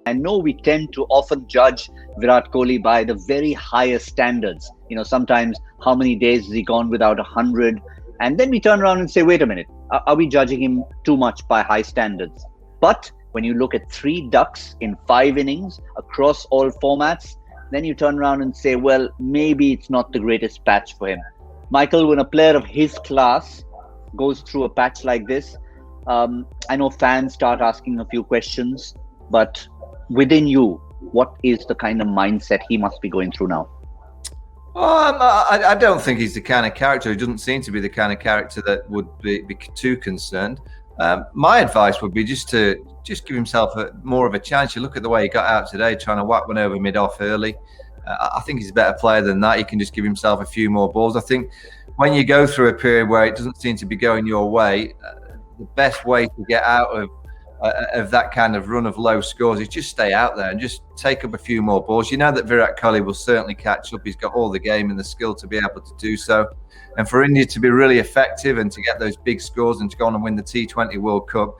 I know we tend to often judge Virat Kohli by the very highest standards. Sometimes how many days has he gone without 100? And then we turn around and say, wait a minute, are we judging him too much by high standards? But when you look at 3 ducks in 5 innings across all formats, then you turn around and say, well, maybe it's not the greatest patch for him. Michael, when a player of his class goes through a patch like this, I know fans start asking a few questions, but within you, what is the kind of mindset he must be going through now? I don't think he's the kind of character. He doesn't seem to be the kind of character that would be too concerned. My advice would be just to give himself more of a chance. You look at the way he got out today, trying to whack one over mid-off early. I think he's a better player than that. He can just give himself a few more balls. I think when you go through a period where it doesn't seem to be going your way, the best way to get out of that kind of run of low scores is just stay out there and just take up a few more balls. You know that Virat Kohli will certainly catch up. He's got all the game and the skill to be able to do so. And for India to be really effective and to get those big scores and to go on and win the T20 World Cup,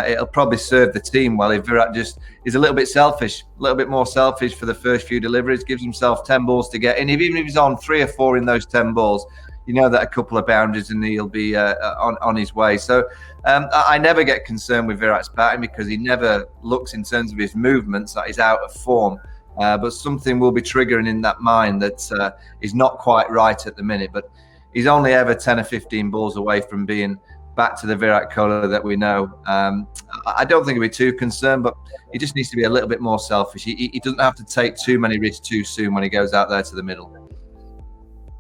it'll probably serve the team well if Virat just is a little bit selfish, a little bit more selfish for the first few deliveries, gives himself 10 balls to get in. Even if he's on 3 or 4 in those 10 balls, you know that a couple of boundaries and he'll be on his way. So I never get concerned with Virat's batting because he never looks in terms of his movements that he's out of form. But something will be triggering in that mind that is not quite right at the minute. But he's only ever 10 or 15 balls away from being back to the Virat Kohli that we know. I don't think he'll be too concerned, but he just needs to be a little bit more selfish. He doesn't have to take too many risks too soon when he goes out there to the middle.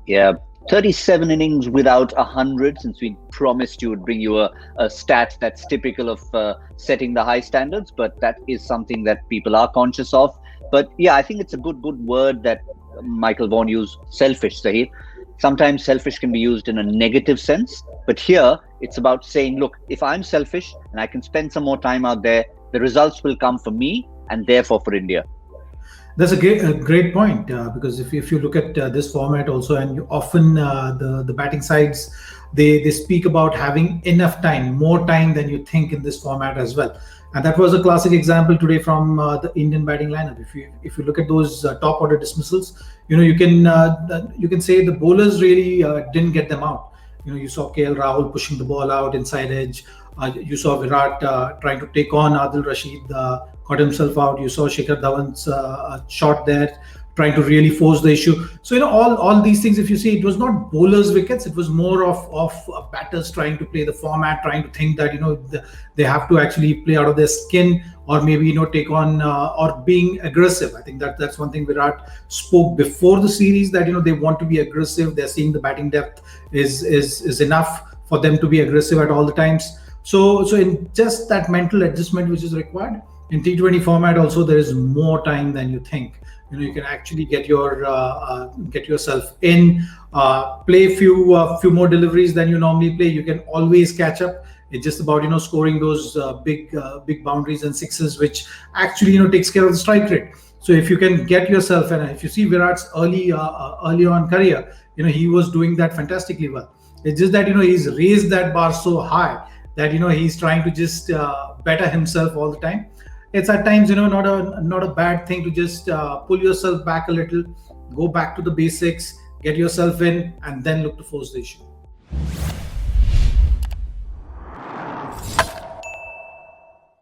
Yeah. 37 innings without 100, since we promised you would bring you a stat that's typical of setting the high standards, but that is something that people are conscious of. But yeah, I think it's a good word that Michael Vaughan used, selfish, Zaheer. Sometimes selfish can be used in a negative sense, but here it's about saying, look, if I'm selfish and I can spend some more time out there, the results will come for me and therefore for India. That's a great point because if you look at this format also, and you often the batting sides, they speak about having enough time, more time than you think in this format as well. And that was a classic example today from the Indian batting lineup. If you look at those top order dismissals, you can say the bowlers really didn't get them out. You saw KL Rahul pushing the ball out inside edge. You saw Virat trying to take on Adil Rashid, got himself out. You saw Shikhar Dhawan's shot there, trying to really force the issue. So all these things, if you see, it was not bowlers' wickets. It was more of batters trying to play the format, trying to think that they have to actually play out of their skin, or maybe take on or being aggressive. I think that's one thing Virat spoke before the series, that they want to be aggressive. They're seeing the batting depth is enough for them to be aggressive at all the times. So in just that mental adjustment which is required in T20 format, also there is more time than you think. You can actually get yourself in, play few more deliveries than you normally play. You can always catch up. It's just about scoring those big boundaries and sixes, which actually takes care of the strike rate. So if you can get yourself, and if you see Virat's early on career, he was doing that fantastically well. It's just that he's raised that bar so high that he's trying to just better himself all the time. It's at times not a bad thing to just pull yourself back a little, go back to the basics, get yourself in, and then look to force the issue.